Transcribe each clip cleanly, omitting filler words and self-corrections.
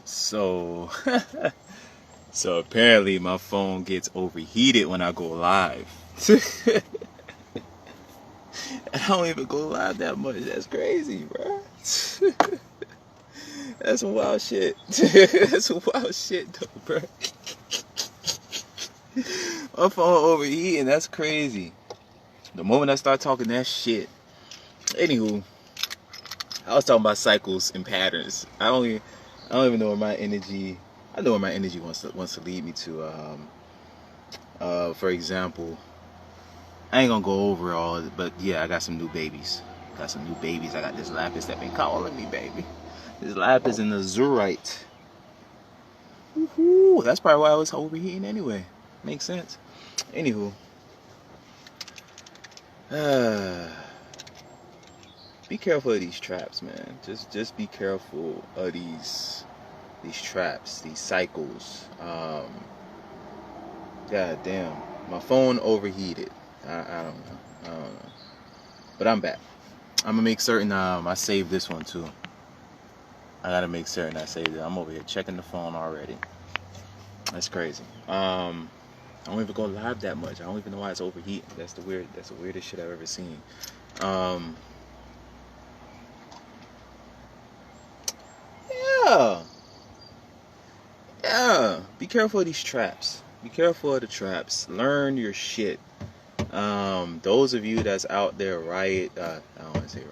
So, so apparently my phone gets overheated when I go live. I don't even go live that much. That's crazy, bro. That's some wild shit. That's some wild shit, though, bro. My phone overheating. That's crazy. The moment I start talking that shit. Anywho, I was talking about cycles and patterns. I don't even know where my energy. I know where my energy wants to lead me to. For example, I ain't gonna go over all, but yeah, I got some new babies. I got this lapis that been calling me, baby. This lapis and the azurite. Woohoo! That's probably why I was overheating anyway. Makes sense. Anywho, be careful of these traps, man. Just be careful of these traps, these cycles. God damn, my phone overheated. I don't know. But I'm back. I'm gonna make certain I saved this one too. I gotta make certain I saved it. I'm over here checking the phone already. That's crazy. I don't even go live that much. I don't even know why it's overheating. That's the weirdest shit I've ever seen. Yeah. Be careful of these traps. Be careful of the traps. Learn your shit. Those of you that's out there I don't want to say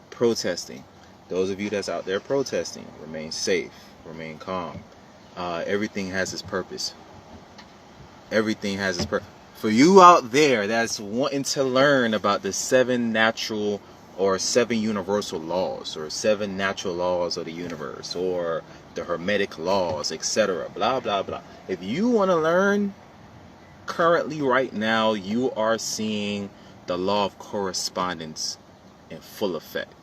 protesting. Those of you that's out there protesting, remain safe, remain calm. Everything has its purpose. Everything has its purpose. For you out there that's wanting to learn about the 7 natural or 7 universal laws or 7 natural laws of the universe or the hermetic laws, etc., blah blah blah. If you want to learn, currently right now you are seeing the law of correspondence in full effect.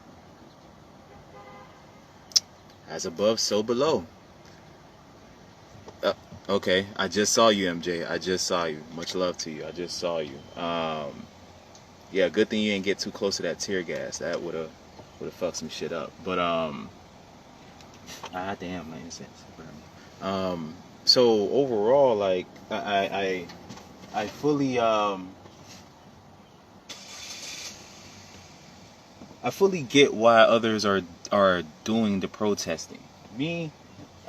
As above, so below. Okay, I just saw you, MJ. I just saw you. Much love to you. I just saw you. Yeah, good thing you didn't get too close to that tear gas. That would have fucked some shit up. But damn, my innocence. So overall, like I fully get why others are doing the protesting. Me,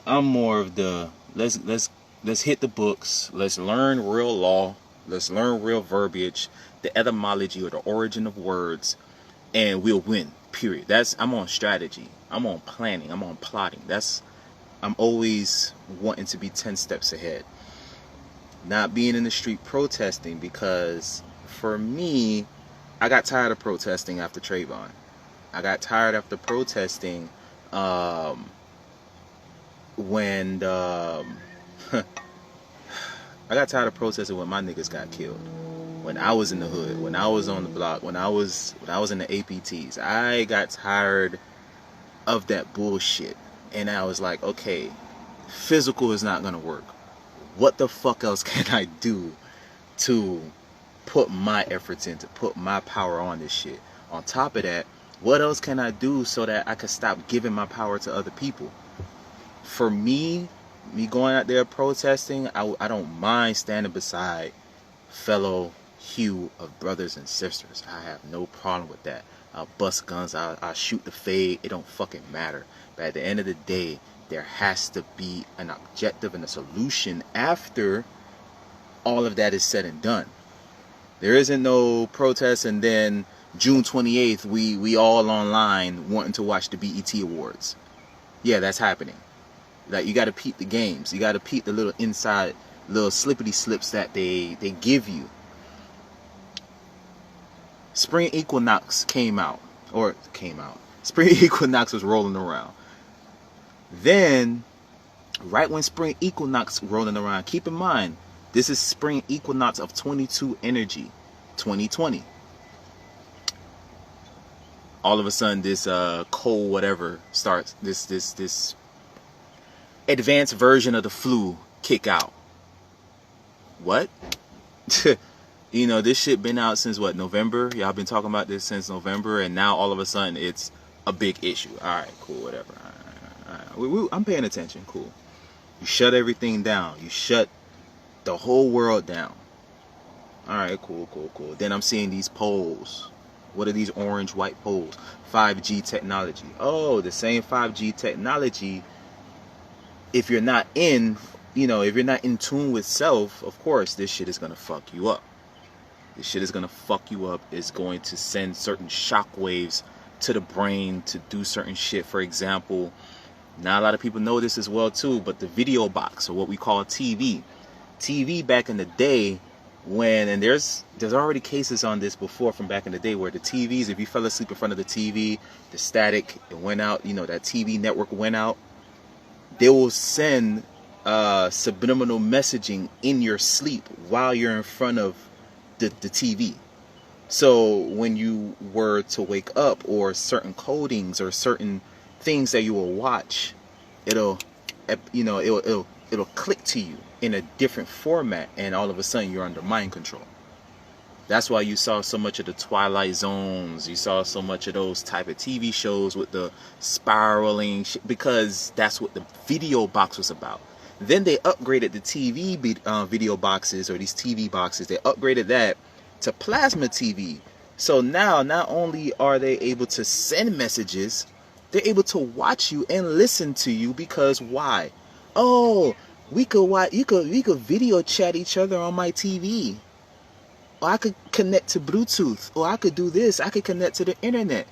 I'm more of the let's hit the books. Let's learn real law. Let's learn real verbiage, the etymology or the origin of words, and we'll win. Period. I'm on strategy. I'm on planning. I'm on plotting. I'm always wanting to be 10 steps ahead. Not being in the street protesting, because for me, I got tired of protesting after Trayvon. I got tired after protesting when I got tired of protesting when my niggas got killed. When I was in the hood, when I was on the block, when I was in the APTs, I got tired of that bullshit. And I was like, okay, physical is not gonna work. What the fuck else can I do to put my efforts in, to put my power on this shit? On top of that, what else can I do so that I can stop giving my power to other people? For me going out there protesting, I don't mind standing beside fellow hue of brothers and sisters. I have no problem with that. I'll bust guns, I'll shoot the fade, it don't fucking matter. But at the end of the day, there has to be an objective and a solution after all of that is said and done. There isn't no protest and then June 28th we all online wanting to watch the BET Awards. Yeah, that's happening. Like, you got to peep the games. You got to peep the little inside, little slippity slips that they give you. Spring Equinox came out. Spring Equinox was rolling around. Then, right when Spring Equinox rolling around, keep in mind, this is Spring Equinox of 22 energy, 2020. All of a sudden, this cold whatever starts. This advanced version of the flu kick out. What? You know, this shit been out since what, November? Y'all been talking about this since November, and now all of a sudden it's a big issue. Alright, cool, whatever. I'm paying attention. Cool. You shut everything down. You shut the whole world down. All right, cool. Then I'm seeing these poles. What are these orange, white poles? 5G technology. Oh, the same 5G technology. If you're not in, if you're not in tune with self, of course, this shit is gonna fuck you up. This shit is gonna fuck you up. It's going to send certain shock waves to the brain to do certain shit. For example, not a lot of people know this as well too, but the video box, or what we call TV. TV back in the day, and there's already cases on this before from back in the day, where the TVs, if you fell asleep in front of the TV, the static, it went out, that TV network went out. They will send subliminal messaging in your sleep while you're in front of the TV. So when you were to wake up, or certain codings or certain things that you will watch, it'll click to you in a different format, and all of a sudden you're under mind control. That's why you saw so much of the Twilight Zones. You saw so much of those type of TV shows with the spiraling shit, because that's what the video box was about. Then they upgraded the TV video boxes, or these TV boxes. They upgraded that to plasma TV. So now, not only are they able to send messages, they're able to watch you and listen to you. Because why? Oh, we could video chat each other on my TV. Or I could connect to Bluetooth, or I could do this. I could connect to the internet.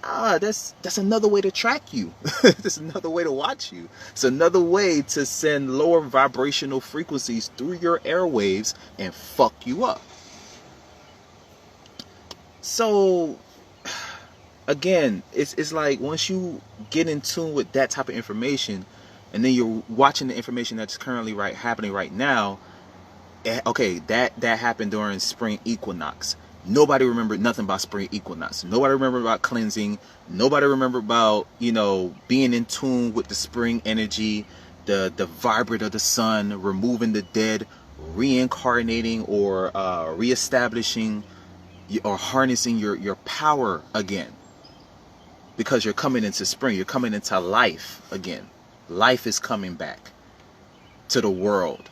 That's another way to track you. That's another way to watch you. It's another way to send lower vibrational frequencies through your airwaves and fuck you up. So again, it's like, once you get in tune with that type of information, and then you're watching the information that's currently happening right now. Okay, that happened during spring equinox. Nobody remembered nothing about spring equinox. Nobody remembered about cleansing. Nobody remembered about, being in tune with the spring energy, the vibrate of the sun, removing the dead, reincarnating, or reestablishing, or harnessing your power again. Because you're coming into spring, you're coming into life again. Life is coming back to the world.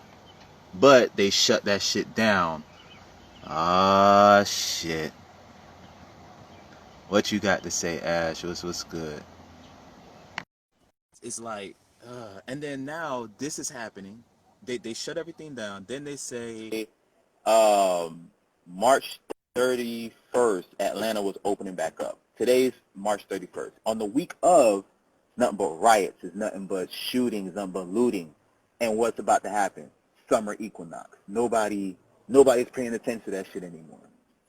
But they shut that shit down. Ah, shit. What you got to say, Ash? What's good? It's like, and then now this is happening. They shut everything down. Then they say, March 31st, Atlanta was opening back up. Today's March 31st. On the week of, nothing but riots, is nothing but shootings, nothing but looting. And what's about to happen? Summer equinox. Nobody's paying attention to that shit anymore.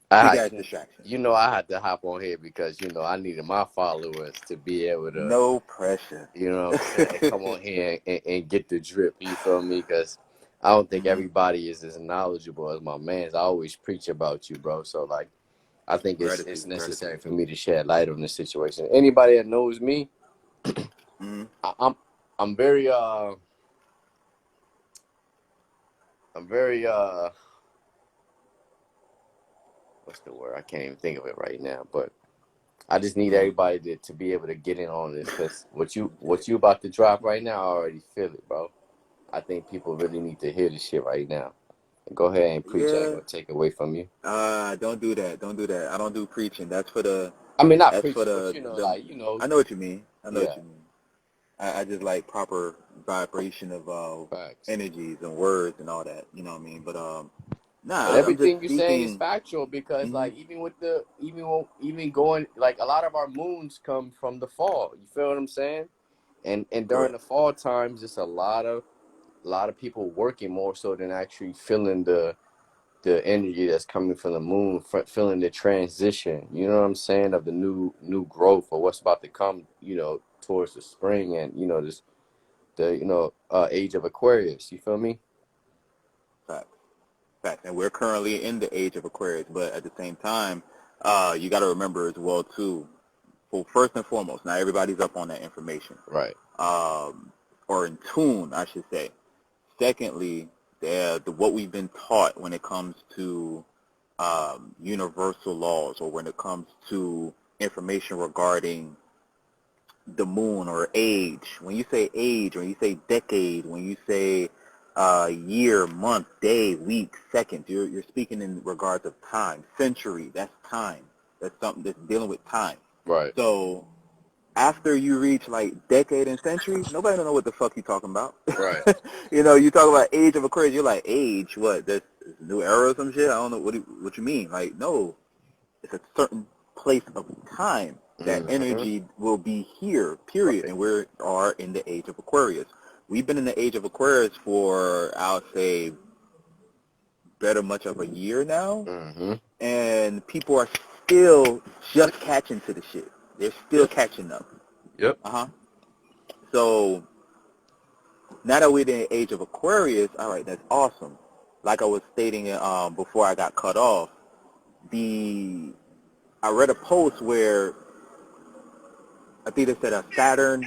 Big ass distraction. I had to hop on here because, I needed my followers to be able to. No pressure. You know what I'm saying? Come on here and get the drip, you feel me? Because I don't think everybody is as knowledgeable as my mans. I always preach about you, bro. So, like, I think it's necessary for me to shed light on this situation. Anybody that knows me, I'm very what's the word? I can't even think of it right now, but I just need everybody to be able to get in on this, because what you about to drop right now, I already feel it, bro. I think people really need to hear this shit right now. Go ahead and preach. I ain't gonna take away from you. Don't do that. Don't do that. I don't do preaching. That's for the. I mean, not that's preaching, for the, but I know what you mean. What you mean. I just like proper vibration of energies and words and all that. You know what I mean? But But everything you're saying is factual, because like even going, like, a lot of our moons come from the fall. You feel what I'm saying? And during the fall times, it's a lot of people working more so than actually feeling the energy that's coming from the moon, feeling the transition. You know what I'm saying, of the new growth, or what's about to come. Towards the spring, and the age of Aquarius. You feel me? Fact. And we're currently in the age of Aquarius, but at the same time, you got to remember as well too. Well, first and foremost, not everybody's up on that information, right? Or in tune, I should say. Secondly, what we've been taught when it comes to universal laws, or when it comes to information regarding the moon or age, when you say age, when you say decade, when you say year, month, day, week, second, you're speaking in regards of time. Century, that's time. That's something that's dealing with time. Right. So after you reach like decade and century, nobody don't know what the fuck you talking about. Right. You know, you talk about age of Aquarius, you're like, age, what? This new era or some shit? I don't know what you mean. Like, no, it's a certain place of time that energy will be here, period. Right. And we are in the age of Aquarius. We've been in the age of Aquarius for, I'll say, better much of a year now. And people are still just catching to the shit. They're still catching up. Yep. So now that we're in the age of Aquarius, all right, that's awesome. Like I was stating before I got cut off, I read a post where I think it said Saturn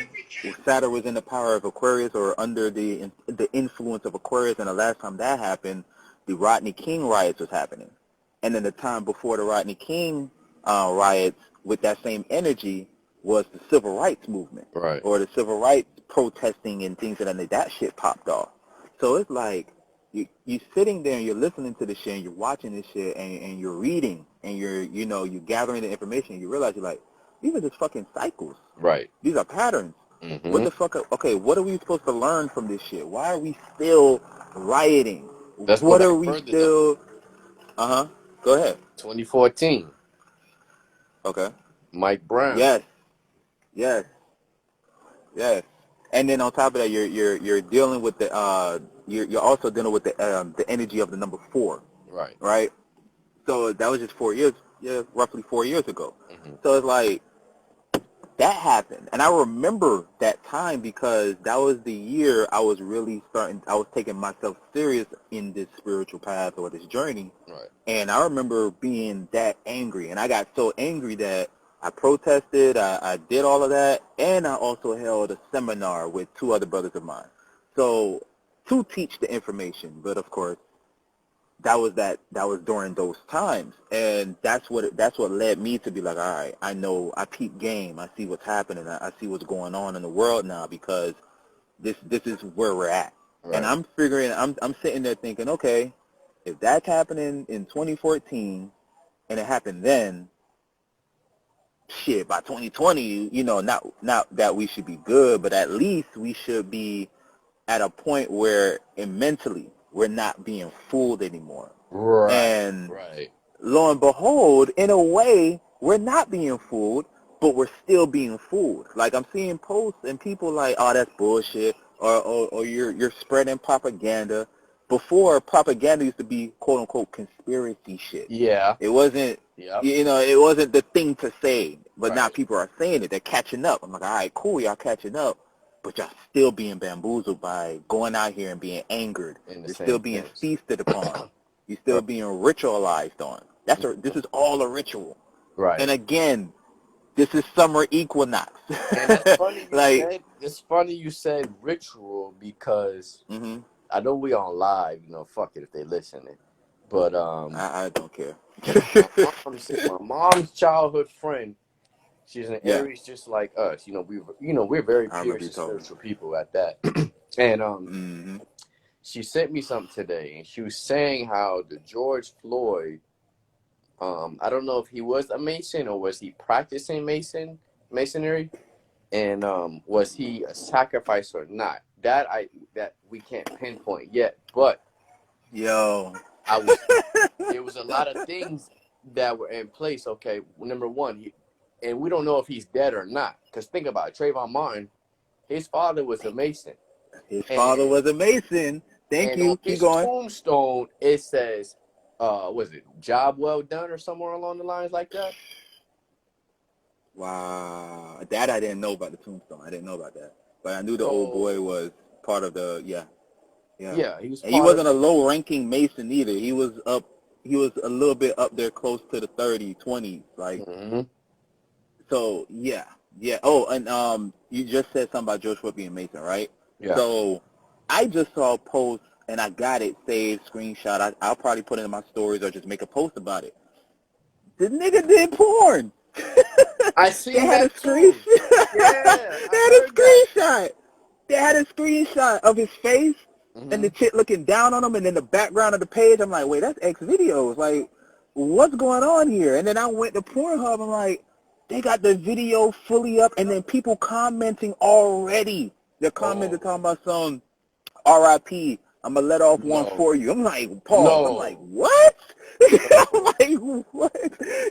was in the power of Aquarius or under the influence of Aquarius, and the last time that happened, the Rodney King riots was happening. And then the time before the Rodney King riots, with that same energy, was the civil rights movement, right? Or the civil rights protesting and things, and then that shit popped off. So it's like you sitting there and you're listening to this shit and you're watching this shit and you're reading and you're gathering the information and you realize you're like, these are just fucking cycles. Right. These are patterns. What the fuck? Okay, what are we supposed to learn from this shit? Why are we still rioting? What are we still? Go ahead. 2014. Okay. Mike Brown. Yes. And then on top of that, you're dealing with the you're also dealing with the energy of the number 4. Right. Right. So that was just 4 years. Yeah, roughly 4 years ago. So it's like that happened, and I remember that time because that was the year I was really I was taking myself serious in this spiritual path or this journey. Right. And I remember being that angry, and I got so angry that I protested, I did all of that, and I also held a seminar with 2 other brothers of mine. So to teach the information, but of course, that was during those times, and that's what led me to be like, all right, I know, I peep game, I see what's happening, I see what's going on in the world now, because this is where we're at. Right. And I'm figuring, I'm sitting there thinking, okay, if that's happening in 2014 and it happened then, shit, by 2020, not that we should be good, but at least we should be at a point where mentally we're not being fooled anymore. Right. And lo and behold, in a way, we're not being fooled, but we're still being fooled. Like, I'm seeing posts and people like, oh, that's bullshit, or you're spreading propaganda. Before, propaganda used to be quote unquote conspiracy shit. Yeah. It wasn't. Yep. It wasn't the thing to say, but now people are saying it. They're catching up. I'm like, all right, cool, y'all catching up. But y'all still being bamboozled by going out here and being angered. You're still being feasted upon. You're still being ritualized on. This is all a ritual. Right. And again, this is summer equinox. And that's funny. It's funny you said ritual because I know we on live. Fuck it if they listening. But I don't care. my mom's childhood friend. She's an Aries just like us. We're very pure spiritual people at that. And she sent me something today, and she was saying how the George Floyd, I don't know if he was a Mason or was he practicing masonry, and was he a sacrifice or not? That we can't pinpoint yet. But there was a lot of things that were in place. Okay, number one, and we don't know if he's dead or not. Because think about it, Trayvon Martin, his father was a Mason. Father was a Mason. Thank you. Keep going. On his tombstone, it says, was it job well done or somewhere along the lines like that? Wow. That I didn't know about the tombstone. I didn't know about that. But I knew the old boy was part of the, Yeah, he wasn't a low-ranking Mason either. He was a little bit up there close to the 30s, 20s. Like, so, yeah. Oh, and you just said something about George Floyd being Mason, right? Yeah. So I just saw a post, and I got it saved, screenshot. I'll probably put it in my stories or just make a post about it. This nigga did porn. I seen They had a that too. screenshot. Yeah, They I had a heard that. screenshot. They had a screenshot of his face and the chick looking down on him, and then the background of the page. I'm like, wait, that's X videos. Like, what's going on here? And then I went to Pornhub. I'm like, they got the video fully up, and then people commenting already. They're commenting talking about some RIP. I'm gonna let off one No. for you. I'm like, pause. I'm like, No. what? I'm like, what?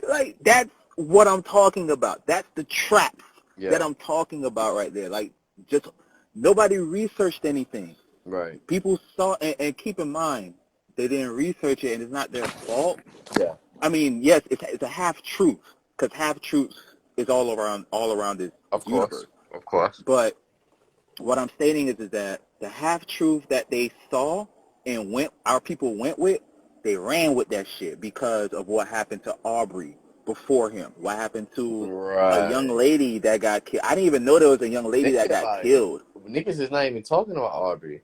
Like, that's what I'm talking about. That's the traps that I'm talking about right there. Like, just nobody researched anything. Right. People saw, and keep in mind, they didn't research it, and it's not their fault. Yeah. I mean, yes, it's a half truth, because half truths is all around this universe. Of course. But what I'm stating is that the half truth that they saw and our people went with, they ran with that shit because of what happened to Aubrey before him. What happened to a young lady that got killed? I didn't even know there was a young lady that got killed. Niggas is not even talking about Aubrey.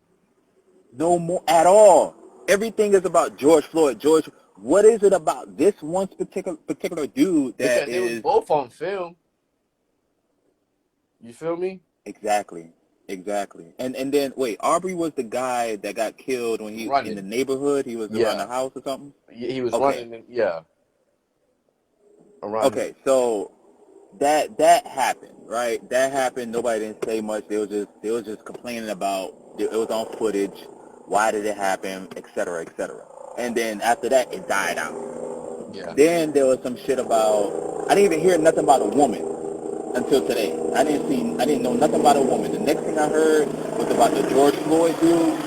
No more at all. Everything is about George Floyd. What is it about this one particular dude that because they was both on film. You feel me? Exactly. And then wait, Aubrey was the guy that got killed when he in the neighborhood. He was around the house or something. He was running. Around. Okay, so that happened, right? That happened. Nobody didn't say much. They was just complaining about it was on footage. Why did it happen, et cetera, et cetera. And then after that, it died out. Yeah. Then there was some shit about, I didn't even hear nothing about a woman until today. I didn't know nothing about a woman. The next thing I heard was about the George Floyd dude,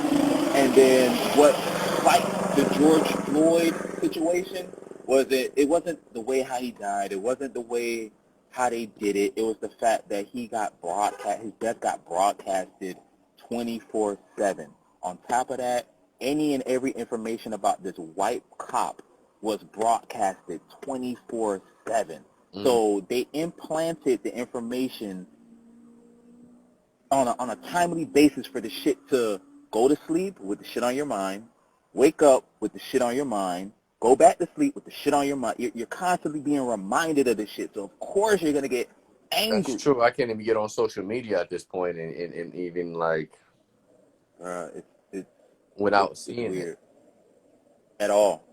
and then what spiked the George Floyd situation was it wasn't the way how he died. It wasn't the way how they did it. It was the fact that his death got broadcasted 24/7. On top of that, any and every information about this white cop was broadcasted 24/7. So they implanted the information on a timely basis for the shit to go to sleep with the shit on your mind, wake up with the shit on your mind, go back to sleep with the shit on your mind. You're constantly being reminded of the shit. So, of course, you're going to get angry. That's true. I can't even get on social media at this point and even, like, without seeing weird. it. At all.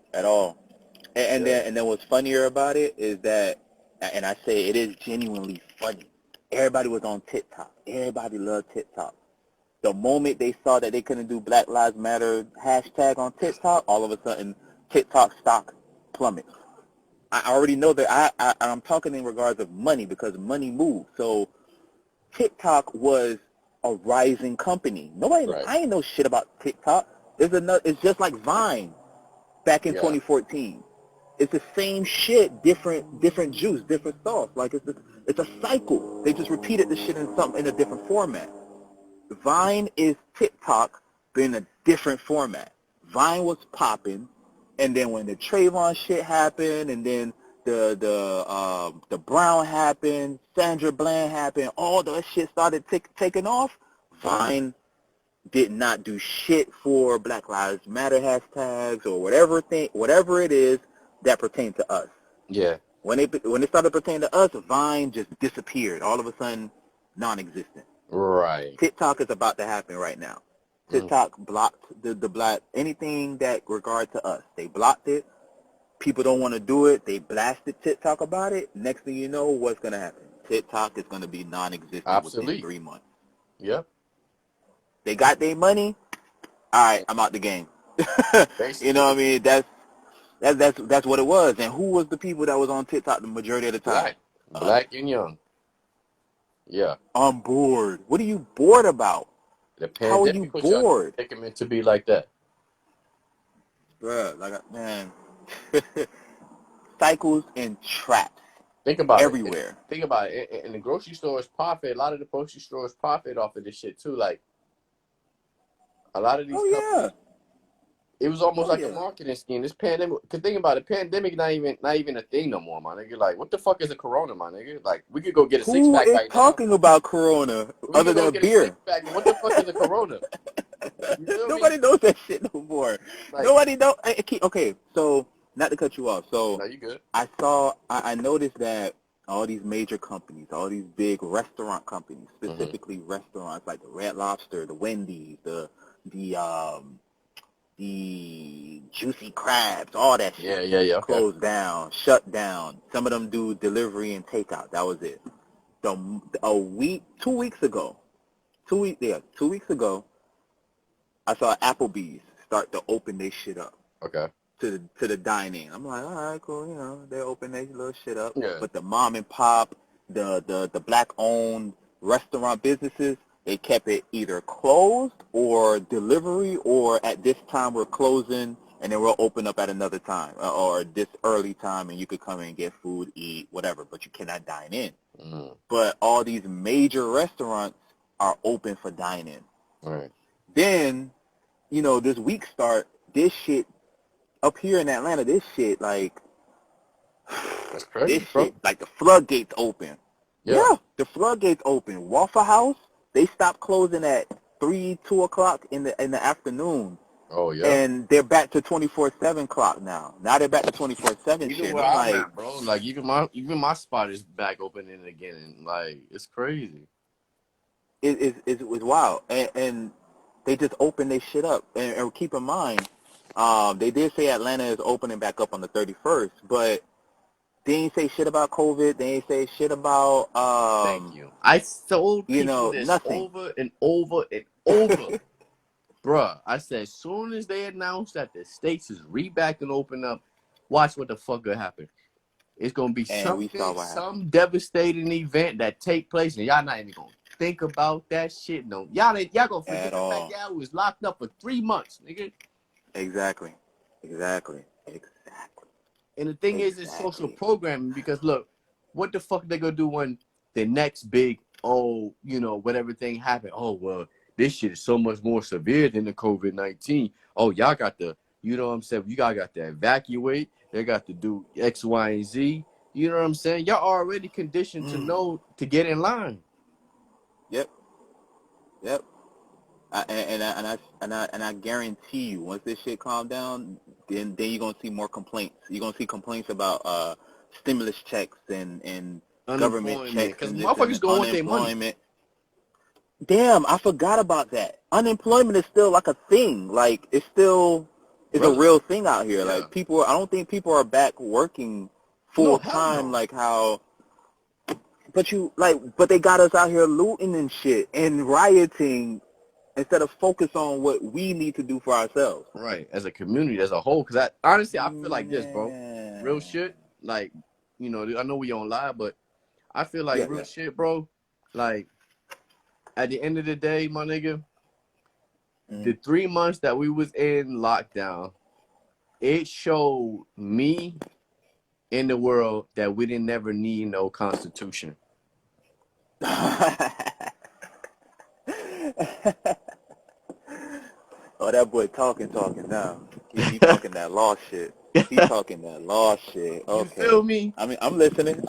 And then what's funnier about it is that, and I say it is genuinely funny, everybody was on TikTok. Everybody loved TikTok. The moment they saw that they couldn't do Black Lives Matter hashtag on TikTok, all of a sudden TikTok stock plummets. I already know that I'm talking in regards of money because money moves. So TikTok was a rising company. I ain't know shit about TikTok. It's just like Vine back in 2014. It's the same shit, different juice, different sauce. Like it's a cycle. They just repeated the shit in a different format. Vine is TikTok, but in a different format. Vine was popping, and then when the Trayvon shit happened, and then the Brown happened, Sandra Bland happened, all that shit started taking off. Vine did not do shit for Black Lives Matter hashtags or whatever it is that pertains to us. Yeah. When it started pertaining to us, Vine just disappeared. All of a sudden, non-existent. Right. TikTok is about to happen right now. TikTok blocked the black anything that regard to us. They blocked it. People don't want to do it. They blasted TikTok about it. Next thing you know, what's going to happen? TikTok is going to be non-existent within 3 months. Yep. They got their money. All right, I'm out the game. You know what I mean? That's what it was. And who was the people that was on TikTok the majority of the time? Black and young. Yeah. I'm bored. What are you bored about? The How are you bored? Take them to be like that. Bruh, man. Cycles and traps. Think about everywhere. Think about it. And the grocery stores profit. A lot of the grocery stores profit off of this shit too. Like a lot of these companies. It was almost like a marketing scheme. This pandemic, because think about it, pandemic not even a thing no more, my nigga. Like, what the fuck is a Corona, my nigga? Like, we could go get a six pack right now. Who is talking about Corona other than a beer? What the fuck is a Corona? Nobody knows that shit no more. Like, nobody knows. Okay, so not to cut you off. So no, you good. I noticed that all these major companies, all these big restaurant companies, specifically restaurants like the Red Lobster, the Wendy's, the Juicy Crabs, all that shit. Yeah. Okay. Closed down, shut down. Some of them do delivery and takeout. That was it. 2 weeks ago, 2 weeks ago, I saw Applebee's start to open their shit up. Okay. To the dining. I'm like, all right, cool. You know, they open their little shit up. Yeah. But the mom and pop, the black owned restaurant businesses, they kept it either closed or delivery, or at this time we're closing and then we'll open up at another time, or this early time and you could come in and get food, eat, whatever, but you cannot dine in. But all these major restaurants are open for dine-in. Right. Then, you know, this week start, this shit, up here in Atlanta, this shit, like, that's crazy, this bro. shit, like, the floodgates open. Yeah, the floodgates open. Waffle House, they stopped closing at 2 o'clock in the afternoon. Oh, yeah. And they're back to 24/7 clock now. Now they're back to 24/7 shit. Even where I'm at, bro. Like, even my spot is back opening again. And, like, it's crazy. It's wild. And they just open their shit up. And keep in mind, they did say Atlanta is opening back up on the 31st, but they ain't say shit about COVID. They ain't say shit about Thank you. I told people this nothing. over and over and over. Bruh, I said, as soon as they announce that the states is back and open up, watch what the fuck gonna happen. It's gonna be some devastating event that take place, and y'all not even gonna think about that shit. No, y'all gonna forget the fact y'all was locked up for 3 months, nigga. Exactly. And the thing is, it's social programming, because look, what the fuck they gonna do when the next big, whatever thing happened? Oh, well, this shit is so much more severe than the COVID-19. Oh, y'all got to, you know what I'm saying? You got to evacuate. They got to do X, Y, and Z. You know what I'm saying? Y'all already conditioned to know to get in line. Yep. I guarantee you, once this shit calm down, then you're gonna see more complaints. You're gonna see complaints about stimulus checks and government checks, because motherfuckers going want their money. Damn, I forgot about that. Unemployment is still like a thing. Like, it's still a real thing out here. Yeah. Like, I don't think people are back working full time like how. But they got us out here looting and shit and rioting instead of focus on what we need to do for ourselves. Right, as a community, as a whole. Because honestly, I feel like this, bro. Real shit. Like, I know we on live, but I feel like real shit, bro. Like, at the end of the day, my nigga, the 3 months that we was in lockdown, it showed me in the world that we didn't never need no constitution. Oh, that boy talking now. He talking that law shit. He talking that law shit. Okay. You feel me? I mean, I'm listening.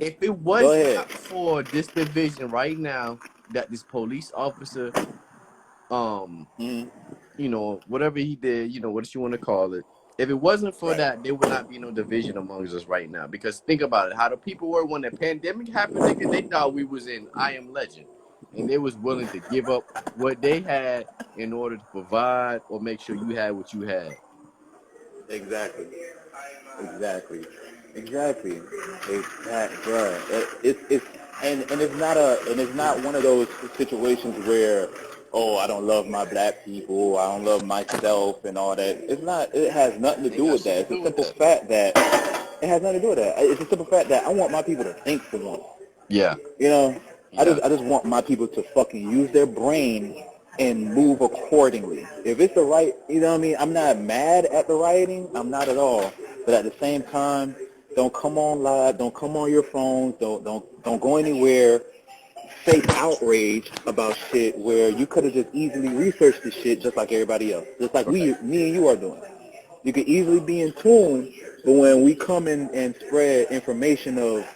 If it was not for this division right now, that this police officer, whatever he did, what you want to call it. If it wasn't for that, there would not be no division amongst us right now. Because think about it, how the people were when the pandemic happened, nigga, they thought we was in I Am Legend. And they was willing to give up what they had in order to provide or make sure you had what you had. Exactly, bro. It's not one of those situations where, oh, I don't love my black people, I don't love myself and all that. It's not. It has nothing to do with that. It's a simple fact that it has nothing to do with that. It's a simple fact that I want my people to think for once. Yeah. I just want my people to fucking use their brain and move accordingly. If it's the right, you know what I mean? I'm not mad at the rioting. I'm not at all. But at the same time, don't come on live. Don't come on your phones. Don't go anywhere. Fake outrage about shit where you could have just easily researched this shit just like everybody else. Just like me and you are doing. You could easily be in tune, but when we come in and spread information of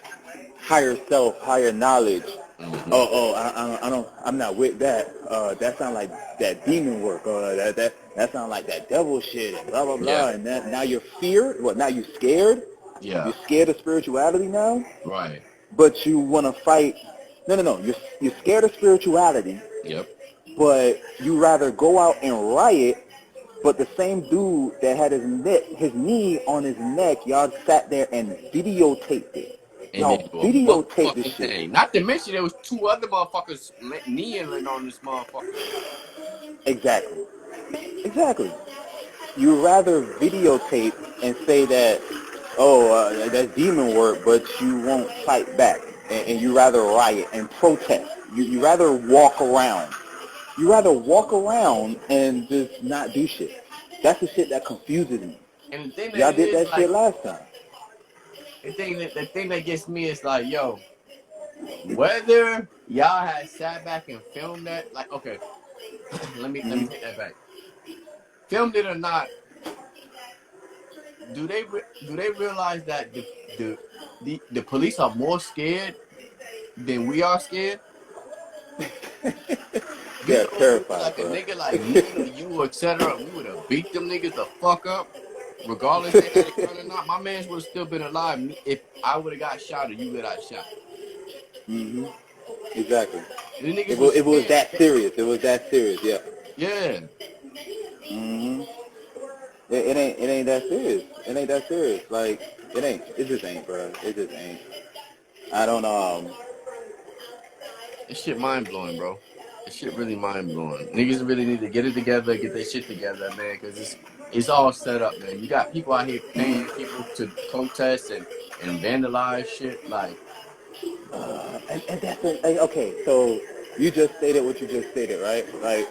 higher self, higher knowledge, I'm not with that. That sounds like that demon work, or that sounds like that devil shit, and blah blah blah. And now you're feared. What? Now you're scared? Yeah. You're scared of spirituality now, Right. but you want to fight. No. You're scared of spirituality. Yep. But you rather go out and riot. But the same dude that had his knee on his neck, y'all sat there and videotaped it. And Y'all then do a videotaped this motherfucking shit. thing. Not to mention there was 2 other motherfuckers kneeling on this motherfucker. Exactly. You rather videotape and say that, that's demon work, but you won't fight back. And you rather riot and protest. You rather walk around. You rather walk around and just not do shit. That's the shit that confuses me. And the thing that Y'all it did is, that shit like, last time. the thing that gets me is like, yo, whether y'all had sat back and filmed that, like, okay, let me take that back. Filmed it or not, do they realize that the police are more scared than we are scared? You Yeah, know, if it was terrified, like a bro. nigga like me or you, etc., we would have beat them niggas the fuck up, regardless they had a gun or not. My mans would have still been alive if I would have got shot or you would have got shot. Exactly. The niggas was It was scared. that serious. It was that serious. Yeah. Yeah. It ain't that serious. It ain't that serious. Like it ain't. It just ain't, bro. It just ain't. I don't This shit mind blowing, bro. This shit really mind blowing. Niggas really need to get it together, get their shit together, man, because it's all set up, man. You got people out here paying people to protest and vandalize shit. Like, and that's it. Okay, so you just stated what you just stated, right? Like,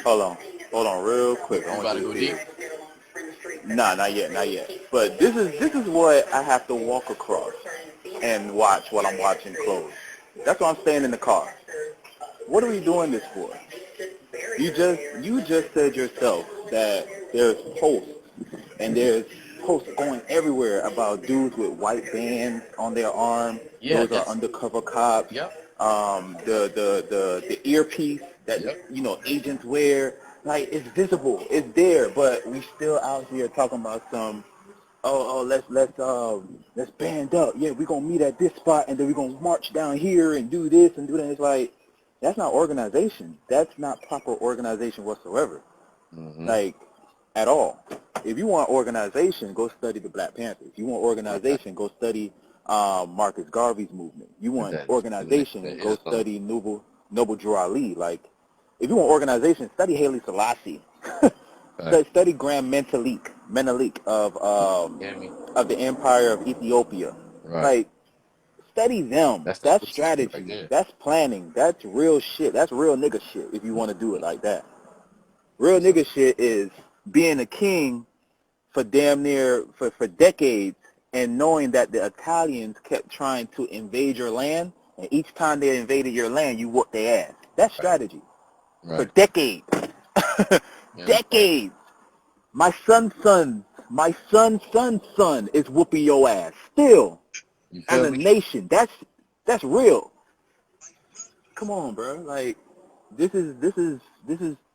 hold on, real quick. I you want about to you to go see deep? this. Nah, not yet, not yet. But this is what I have to walk across and watch while I'm watching clothes. That's why I'm staying in the car. What are we doing this for? You just said yourself that there's posts and there's posts going everywhere about dudes with white bands on their arm. Yeah, Those are that's, undercover cops. yep, The earpiece that yep. agents wear, like it's visible, it's there, but we still out here talking about some. Let's band up. Yeah, we're gonna meet at this spot, and then we're gonna march down here and do this and do that. It's like that's not organization. That's not proper organization whatsoever. Mm-hmm. Like at all. If you want organization, go study the Black Panthers. You want organization, go study Marcus Garvey's movement. You want organization, go study Noble Drew Ali. Like, if you want organization, study Haile Selassie. Study Grand Menelik of the Empire of Ethiopia. Right. Like, study them. That's strategy right strategy. there. That's planning. That's real shit. That's real nigga shit if you want to do it like that. Real nigga shit is being a king for damn near for decades and knowing that the Italians kept trying to invade your land, and each time they invaded your land, you whooped their ass. That's strategy. For decades. Decades. My son's son is whooping your ass still as a nation. That's real. Come on, bro. Like this is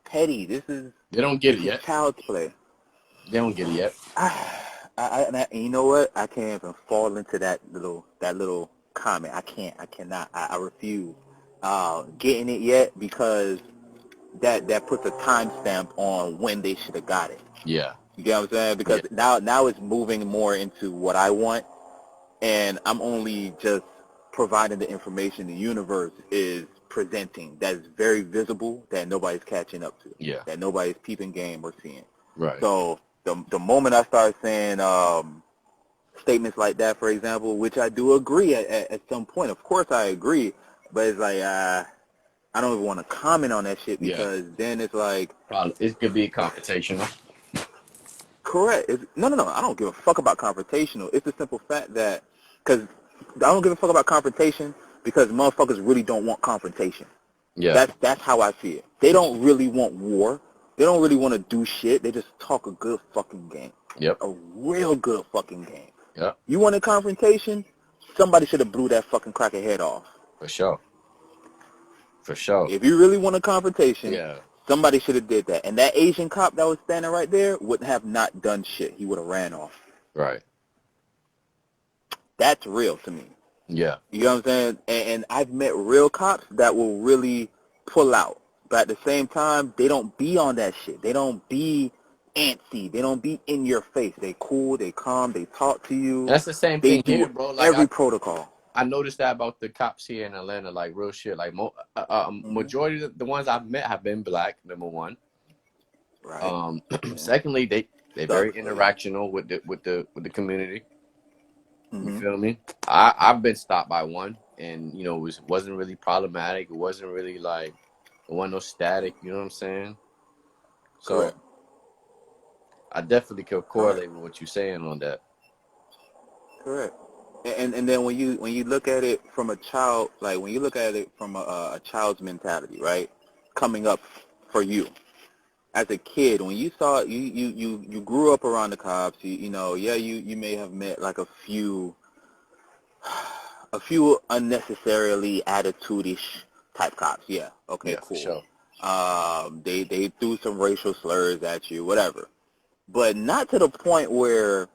petty. They don't get it yet. Child's play. They don't get it yet. And you know what? I can't even fall into that little comment. I cannot. I refuse getting it yet because that puts a timestamp on when they should have got it. Yeah. You get what I'm saying? Because now it's moving more into what I want, and I'm only just providing the information the universe is presenting that is very visible that nobody's catching up to. Yeah. That nobody's peeping game or seeing. Right. So the moment I start saying statements like that, for example, which I do agree at some point. Of course I agree, but it's like I don't even want to comment on that shit because then it's like it could be confrontational. Correct. No. I don't give a fuck about confrontational. It's the simple fact that because I don't give a fuck about confrontation because motherfuckers really don't want confrontation. Yeah. That's how I see it. They don't really want war. They don't really want to do shit. They just talk a good fucking game. Yep. A real good fucking game. Yep. You want a confrontation? Somebody should have blew that fucking cracker head off. For sure. For sure. If you really want a confrontation, yeah, somebody should have did that. And that Asian cop that was standing right there would have not done shit. He would have ran off. Right. That's real to me. Yeah. You know what I'm saying? And I've met real cops that will really pull out. But at the same time, they don't be on that shit. They don't be antsy. They don't be in your face. They cool. They calm. They talk to you. That's the same They thing do here, bro. Like every protocol. I noticed that about the cops here in Atlanta, like real shit. Like majority of the ones I've met have been black. Number one. Right. Secondly, they're very Sucks, yeah. interactional with the community. You Mm-hmm. feel me? I've been stopped by one, and you know wasn't really problematic. It wasn't really like it wasn't no static. You know what I'm saying? So Correct. I definitely could Correct. correlate with what you're saying on that. Correct. And then when you look at it from a child, like when you look at it from a child's mentality, right? Coming up for you as a kid, when you saw you grew up around the cops, you know, yeah, you may have met like a few unnecessarily attitude-ish type cops. Yeah. Okay. Yeah, for Cool. sure. They threw some racial slurs at you, whatever, but not to the point where,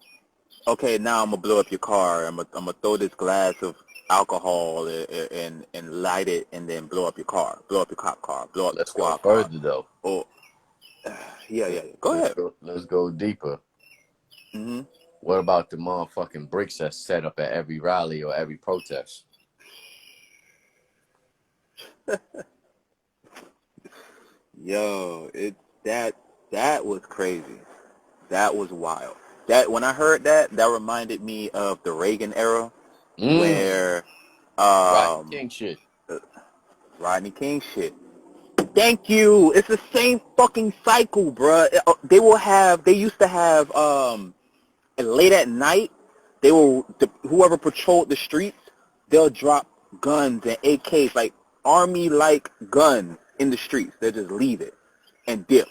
okay, now I'm gonna blow up your car. I'm gonna throw this glass of alcohol and light it, and then blow up your car, blow up your cop car, blow up the Let's go squad car. further though. Oh, yeah. Go ahead. Let's go deeper. Mm-hmm. What about the motherfucking bricks that's set up at every rally or every protest? Yo, that was crazy. That was wild. That when I heard that reminded me of the Reagan era, where Rodney King shit. Rodney King shit. Thank you. It's the same fucking cycle, bruh. They used to have, late at night, whoever patrolled the streets, they'll drop guns and AKs, like army-like guns in the streets. They'll just leave it and dip.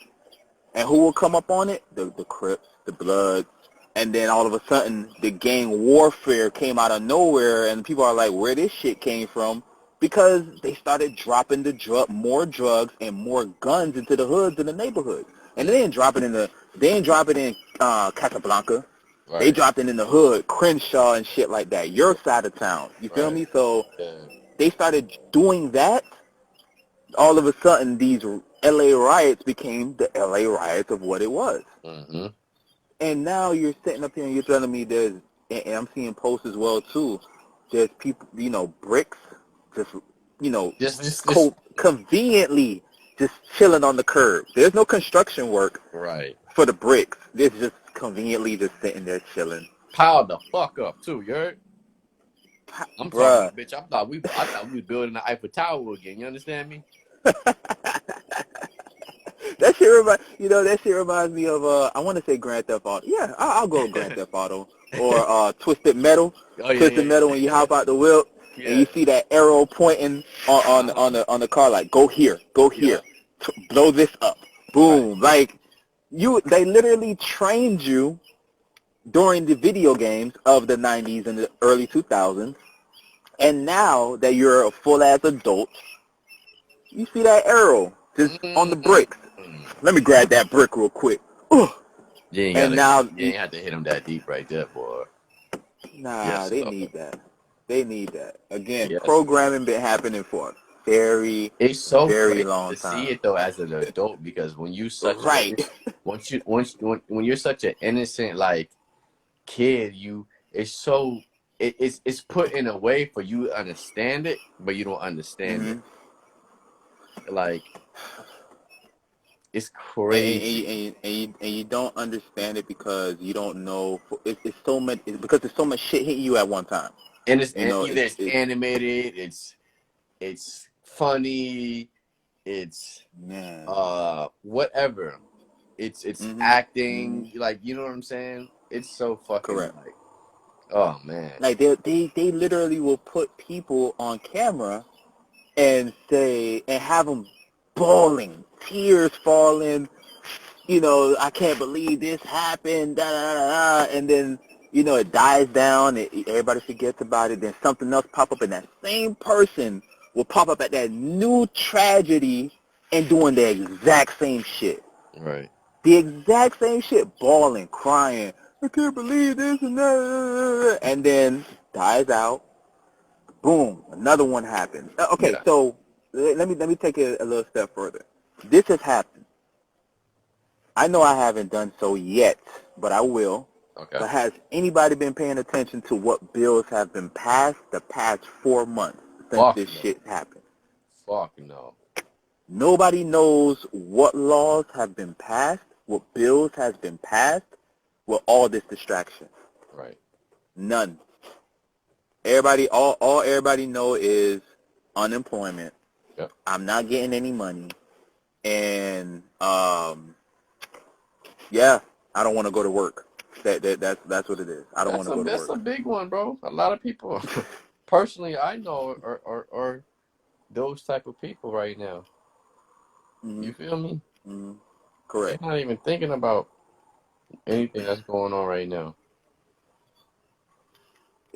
And who will come up on it? The Crips, the Bloods. And then all of a sudden, the gang warfare came out of nowhere, and people are like, where this shit came from? Because they started dropping more drugs and more guns into the hoods in the neighborhoods. And they didn't drop it in Casablanca. Right. They dropped it in the hood, Crenshaw and shit like that. Your side of town. You feel me? So they started doing that. All of a sudden, these LA riots became the LA riots of what it was. Mm-hmm. And now you're sitting up here and you're telling me and I'm seeing posts as well too, there's people, you know, bricks, just conveniently just chilling on the curb. There's no construction work for the bricks. They're just conveniently just sitting there chilling. Piled the fuck up too, you heard? I'm talking, bitch. I thought we was building the Eiffel Tower again. You understand me? That shit reminds me of I want to say Grand Theft Auto. Yeah, I'll go with Grand Theft Auto or Twisted Metal. Twisted Metal when you hop out the whip and you see that arrow pointing on the car, like go here, blow this up, boom. Like they literally trained you during the video games of the 90s and the early 2000s, and now that you're a full ass adult, you see that arrow just on the bricks. Let me grab that brick real quick. You ain't have to hit him that deep right there, boy. Nah, they need that. They need that. Again, programming been happening for a very long time. To see it though as an adult, because when you when you're such an innocent like kid, it's put in a way for you to understand it, but you don't understand it. Like, it's crazy, and you don't understand it because you don't know. It's so much because there's so much shit hitting you at one time. And it's animated. It's funny. It's whatever. It's acting. Like, you know what I'm saying? It's so fucking correct. Like, oh man. Like they literally will put people on camera and have them bawling, tears falling, you know, I can't believe this happened, da da da da, and then, you know, it dies down, everybody forgets about it, then something else pop up, and that same person will pop up at that new tragedy and doing the exact same shit. Right. The exact same shit, bawling, crying, I can't believe this and that, and then dies out. Boom, another one happens. Okay, Yeah. so let me take it a little step further. This has happened. I know I haven't done so yet, but I will. Okay. But has anybody been paying attention to what bills have been passed the past 4 months since Fuck this no. shit happened? Fuck no. Nobody knows what laws have been passed, what bills has been passed with all this distraction. Right. None. All everybody know is unemployment. Yep. I'm not getting any money, and yeah, I don't want to go to work. That's what it is. I don't want to go to That's work. a big one, bro. A lot of people, personally, I know are those type of people right now. Mm-hmm. You feel me? Mm-hmm. They're Correct. not even thinking about anything that's going on right now.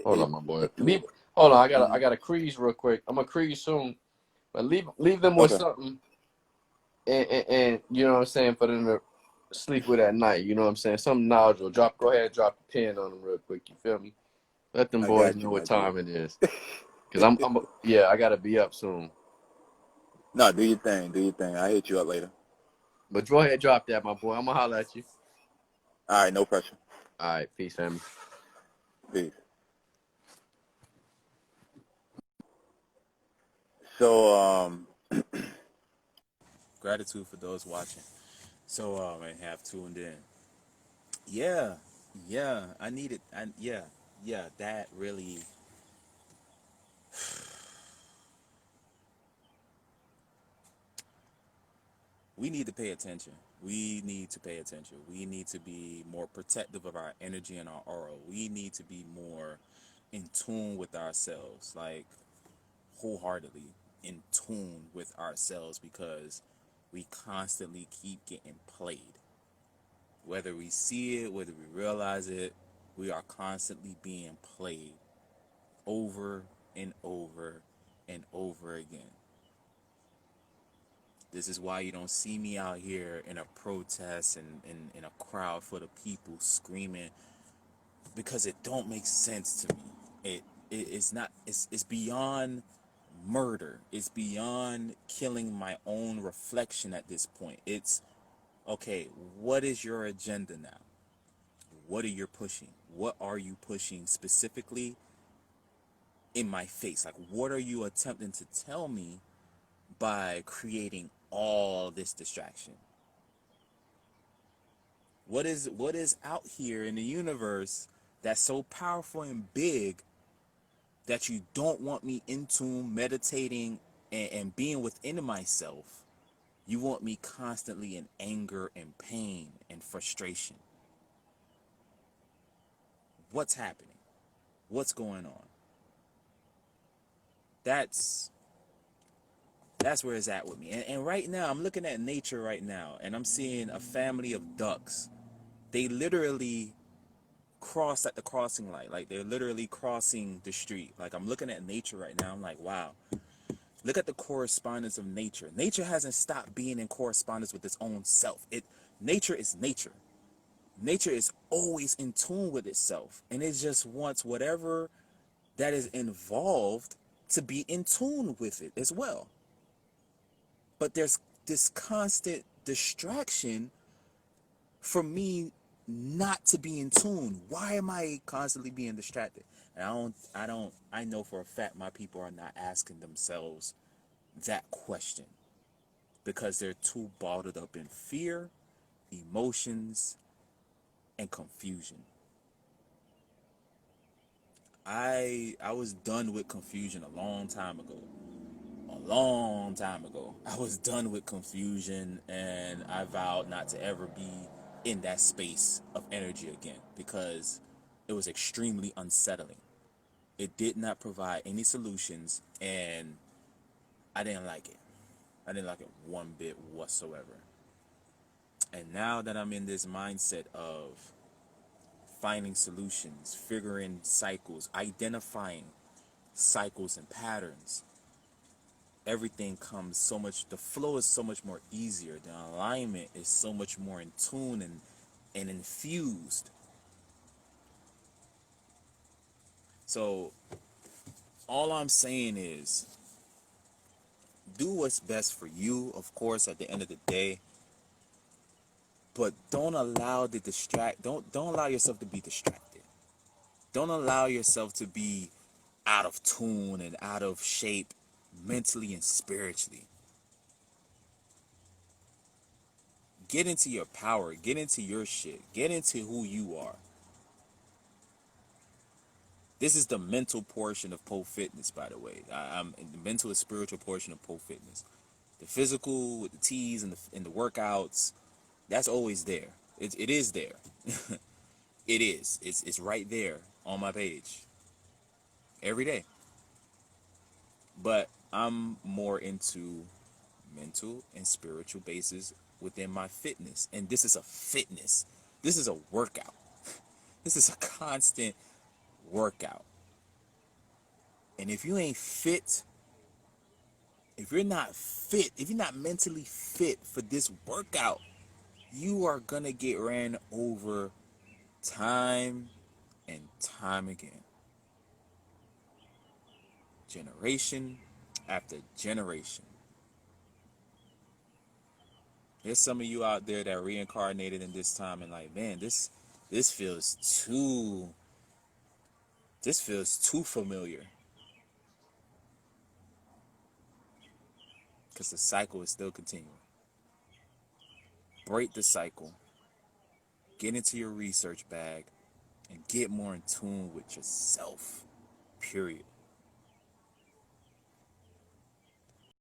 Hold on, my boy. Hold on, I gotta crease real quick. I'm gonna crease soon, but leave them with Okay. something, and you know what I'm saying, for them to sleep with at night. You know what I'm saying? Something knowledgeable. Go ahead, and drop the pin on them real quick. You feel me? Let them I boys got you, know what my G. time it is. Cause yeah, I gotta be up soon. No, do your thing. Do your thing. I'll hit you up later. But go ahead, drop that, my boy. I'm gonna holler at you. All right, no pressure. All right, peace, family. Peace. So, Gratitude for those watching. So, and have tuned in. Yeah, yeah, I need it. Yeah, that really. We need to pay attention. We need to pay attention. We need to be more protective of our energy and our aura. We need to be more in tune with ourselves, like wholeheartedly in tune with ourselves, because we constantly keep getting played. Whether we see it, whether we realize it, we are constantly being played over and over and over again. This is why you don't see me out here in a protest and in a crowd full of people screaming, because it don't make sense to me. It's not, it's beyond murder. It's beyond killing my own reflection at this point. It's okay, what is your agenda now? What are you pushing? What are you pushing specifically in my face? Like, what are you attempting to tell me by creating all this distraction? What is out here in the universe that's so powerful and big that you don't want me in tune, meditating, and being within myself? You want me constantly in anger and pain and frustration. What's happening? What's going on? That's where it's at with me. And right now, I'm looking at nature right now, and I'm seeing a family of ducks. They literally cross at the crossing light. Like, they're literally crossing the street. Like, I'm looking at nature right now. I'm like, wow. Look at the correspondence of nature. Nature hasn't stopped being in correspondence with its own self. Nature is nature. Nature is always in tune with itself, and it just wants whatever that is involved to be in tune with it as well. But there's this constant distraction for me not to be in tune. Why am I constantly being distracted? And I know for a fact my people are not asking themselves that question, because they're too bottled up in fear, emotions, and confusion. I was done with confusion a long time ago. A long time ago. I was done with confusion, and I vowed not to ever be in that space of energy again, because it was extremely unsettling. It did not provide any solutions, and I didn't like it. I didn't like it one bit whatsoever. And now that I'm in this mindset of finding solutions, figuring cycles, identifying cycles and patterns, everything comes so much, the flow is so much more easier. The alignment is so much more in tune and infused. So all I'm saying is do what's best for you, of course, at the end of the day. But don't allow don't allow yourself to be distracted. Don't allow yourself to be out of tune and out of shape mentally and spiritually. Get into your power, get into your shit, get into who you are. This is the mental portion of pole fitness, by the way. I'm in the mental and spiritual portion of pole fitness. The physical with the T's and the workouts, that's always there. It is there. It is. It's right there on my page every day. But I'm more into mental and spiritual bases within my fitness. And this is a fitness. This is a workout. This is a constant workout. And if you ain't fit, if you're not fit, if you're not mentally fit for this workout, you are gonna get ran over time and time again. Generation after generation. There's some of you out there that reincarnated in this time and like, man, this feels too familiar. Because the cycle is still continuing. Break the cycle. Get into your research bag and get more in tune with yourself. Period.